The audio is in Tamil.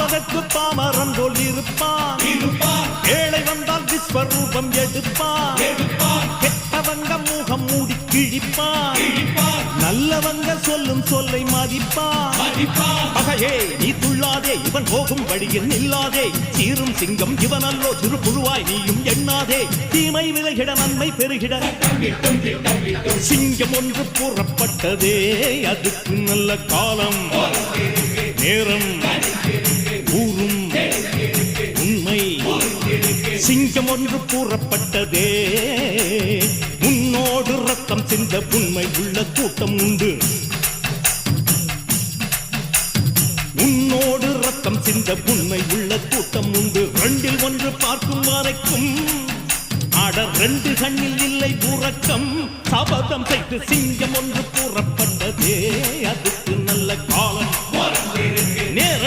அதற்கு பாமரன் போல் இருப்பான். ஏழை வந்தால் விஸ்வரூபம் எடுப்பான். கெட்டவங்க முகம் மூடி கிழிப்பான். நல்லவங்க சொல்லும் சொல்லை மதிப்பான். பகையே நீ துள்ளாதே, இவன் போகும் வழியில் நில்லாதே. சீரும் சிங்கம் இவனல்லோ, சிறு புழுவாய் நீயும் எண்ணாதே. தீமை விலகிட நன்மை பெருகிட சிங்கம் ஒன்று கூறப்பட்டதே. அதுக்கு நல்ல காலம் நேரம் கூறும் உண்மை. சிங்கம் ஒன்று கூறப்பட்டதே. உன்னோடு ரத்தம் சிந்த உண்மை உள்ள கூட்டம் உண்டு. உன்னோடு ரத்தம் சிந்த உண்மை உள்ள கூட்டம் உண்டு. ரெண்டில் ஒன்று பார்க்கும் வரைக்கும் ஆட ரெண்டு கண்ணில் இல்லை உறக்கம். சபதம் செய்து சிங்கம் ஒன்று கூறப்பட்டதே. அதுக்கு நல்ல காலம் நேரம்